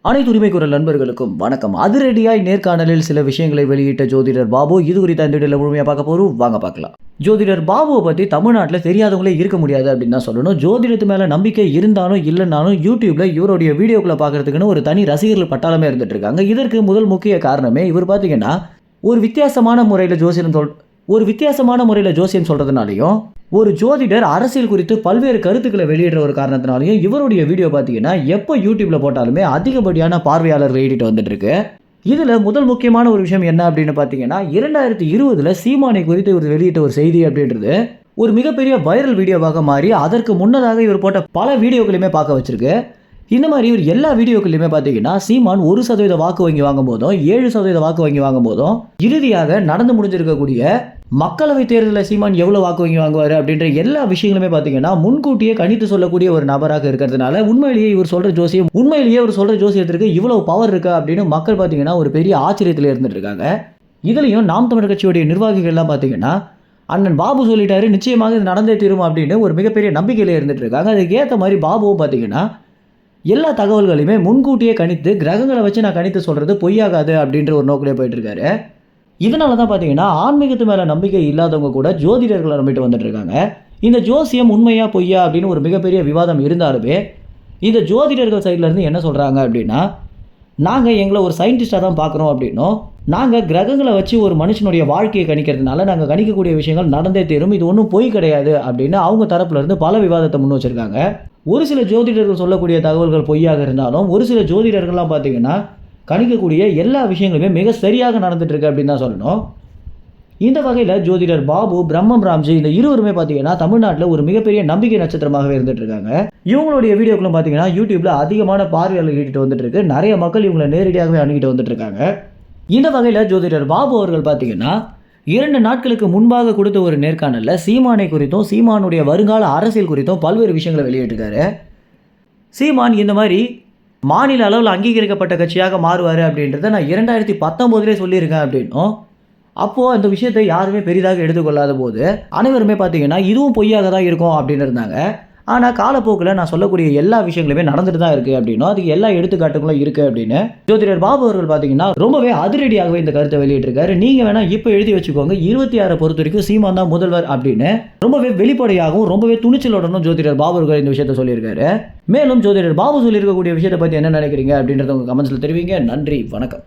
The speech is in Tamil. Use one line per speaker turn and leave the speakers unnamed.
அனைத்து உரிமை குரல் நண்பர்களுக்கும் வணக்கம். அதிரடியாய் நேர்காணலில் சில விஷயங்களை வெளியிட்ட ஜோதிடர் பாபு. இது குறித்த இந்த வீடியோவில் முழுமையாக பார்க்க போகிறோம், வாங்க பார்க்கலாம். ஜோதிடர் பாபுவை பற்றி தமிழ்நாட்டில் தெரியாதவங்களே இருக்க முடியாது அப்படின்னு தான் சொல்லணும். ஜோதிடத்து மேலே நம்பிக்கை இருந்தாலும் இல்லைனாலும் யூடியூப்பில் இவருடைய வீடியோக்களை பார்க்கறதுக்குன்னு ஒரு தனி ரசிகர்கள் பட்டாளமே இருந்துட்டு இருக்காங்க. இதற்கு முதல் முக்கிய காரணமே இவர் பார்த்தீங்கன்னா ஒரு வித்தியாசமான முறையில் ஜோசியம் சொல்கிறதுனாலையும் ஒரு ஜோதிடர் அரசியல் குறித்து பல்வேறு கருத்துக்களை வெளியிடுற ஒரு காரணத்தினாலையும் இவருடைய வீடியோ பார்த்தீங்கன்னா எப்போ யூடியூப்பில் போட்டாலுமே அதிகப்படியான பார்வையாளர்கள் ஏறிட்டு வந்துட்டு இருக்கு. இதில் முதல் முக்கியமான ஒரு விஷயம் என்ன அப்படின்னு பார்த்தீங்கன்னா 2020 சீமானை குறித்து இவர் வெளியிட்ட ஒரு செய்தி அப்படின்றது ஒரு மிகப்பெரிய வைரல் வீடியோவாக மாறி அதற்கு முன்னதாக இவர் போட்ட பல வீடியோக்களையுமே பார்க்க வச்சிருக்கு. இந்த மாதிரி இவர் எல்லா வீடியோக்களையுமே பார்த்தீங்கன்னா சீமான் 1% வாக்கு வங்கி வாங்கும் போதும் 7% வாக்கு வங்கி வாங்கும் போதும் இறுதியாக நடந்து முடிஞ்சிருக்கக்கூடிய மக்களவை தேர்தலில் சீமான் எவ்வளோ வாக்கு வங்கி வாங்குவார் அப்படின்ற எல்லா விஷயங்களுமே பார்த்தீங்கன்னா முன்கூட்டியே கணித்து சொல்லக்கூடிய ஒரு நபராக இருக்கிறதுனால உண்மையிலேயே இவர் சொல்கிற ஜோசியத்திற்கு இவ்வளவு பவர் இருக்கா அப்படின்னு மக்கள் பார்த்தீங்கன்னா ஒரு பெரிய ஆச்சரியத்தில் இருந்துட்டு இருக்காங்க. இதுலேயும் நாம் தமிழர் கட்சியுடைய நிர்வாகிகள்லாம் பார்த்தீங்கன்னா அண்ணன் பாபு சொல்லிட்டாரு, நிச்சயமாக இது நடந்தே தீரும் அப்படின்னு ஒரு மிகப்பெரிய நம்பிக்கையிலே இருந்துட்டு இருக்காங்க. அதுக்கு ஏற்ற மாதிரி பாபுவும் பார்த்தீங்கன்னா எல்லா தகவல்களையுமே முன்கூட்டியே கணித்து கிரகங்களை வச்சு நான் கணித்து சொல்கிறது பொய்யாகாது அப்படின்ற ஒரு நோக்கிலே போயிட்டு இருக்காரு. இதனால தான் பார்த்தீங்கன்னா ஆன்மீகத்து மேலே நம்பிக்கை இல்லாதவங்க கூட ஜோதிடர்களை நம்பிட்டு வந்துட்டு இருக்காங்க. இந்த ஜோசியம் உண்மையா பொய்யா அப்படின்னு ஒரு மிகப்பெரிய விவாதம் இருந்தாலுமே இந்த ஜோதிடர்கள் சைட்லேருந்து என்ன சொல்கிறாங்க அப்படின்னா, நாங்கள் எங்களை ஒரு சயின்டிஸ்டாக தான் பார்க்குறோம் அப்படின்னும், நாங்கள் கிரகங்களை வச்சு ஒரு மனுஷனுடைய வாழ்க்கையை கணிக்கிறதுனால நாங்கள் கணிக்கக்கூடிய விஷயங்கள் நடந்தே தீரும், இது ஒன்றும் பொய் கிடையாது அப்படின்னு அவங்க தரப்புலேருந்து பல விவாதத்தை முன் வச்சுருக்காங்க. ஒரு சில ஜோதிடர்கள் சொல்லக்கூடிய தகவல்கள் பொய்யாக இருந்தாலும் ஒரு சில ஜோதிடர்கள்லாம் பார்த்தீங்கன்னா கணிக்கக்கூடிய எல்லா விஷயங்களுமே மிக சரியாக நடந்துட்டு இருக்கு அப்படின்னு தான் சொல்லணும். இந்த வகையில் ஜோதிடர் பாபு, பிரம்மம் ராம்ஜி இந்த இருவருமே பார்த்தீங்கன்னா தமிழ்நாட்டில் ஒரு மிகப்பெரிய நம்பிக்கை நட்சத்திரமாகவே இருந்துட்டு இருக்காங்க. இவங்களுடைய வீடியோக்களும் பார்த்தீங்கன்னா யூடியூப்ல அதிகமான பார்வையாளர்கள் ஈட்டிட்டு வந்துட்டு இருக்கு. நிறைய மக்கள் இவங்களை நேரடியாகவே அணுகிட்டு வந்துட்டு இருக்காங்க. இந்த வகையில் ஜோதிடர் பாபு அவர்கள் பார்த்தீங்கன்னா 2 நாட்களுக்கு முன்பாக கொடுத்த ஒரு நேர்காணலில் சீமானை குறித்தும் சீமானுடைய வருங்கால அரசியல் குறித்தும் பல்வேறு விஷயங்களை வெளியிட்டிருக்காரு. சீமான் இந்த மாதிரி மாநில அளவில் அங்கீகரிக்கப்பட்ட கட்சியாக மாறுவார் அப்படின்றத நான் 2019 சொல்லியிருக்கேன் அப்படின்னும், அப்போது அந்த விஷயத்தை யாருமே பெரிதாக எடுத்துக்கொள்ளாத போது அனைவருமே பார்த்தீங்கன்னா இதுவும் பொய்யாக தான் இருக்கும் அப்படின்னு இருந்தாங்க. ஆனால் காலப்போக்கில் நான் சொல்லக்கூடிய எல்லா விஷயங்களுமே நடந்துட்டு தான் இருக்குது அப்படின்னும், அதுக்கு எல்லா எடுத்துக்காட்டுகளும் இருக்குது அப்படின்னு ஜோதிடர் பாபு அவர்கள் பார்த்தீங்கன்னா ரொம்பவே அதிரடியாகவே இந்த கருத்தை வெளியிட்டிருக்காரு. நீங்கள் வேணால் இப்போ எழுதி வச்சுக்கோங்க, 26 பொறுத்த வரைக்கும் சீமான் தான் முதல்வர் அப்படின்னு ரொம்பவே வெளிப்படையாகவும் ரொம்பவே துணிச்சலுடனும் ஜோதிடர் பாபு அவர்கள் இந்த விஷயத்தை சொல்லியிருக்காரு. மேலும் ஜோதிடர் பாபு சொல்லியிருக்கக்கூடிய விஷயத்தை பற்றி என்ன நினைக்கிறீங்க அப்படின்றத உங்கள் கமெண்ட்ஸில் தெரிவிங்க. நன்றி, வணக்கம்.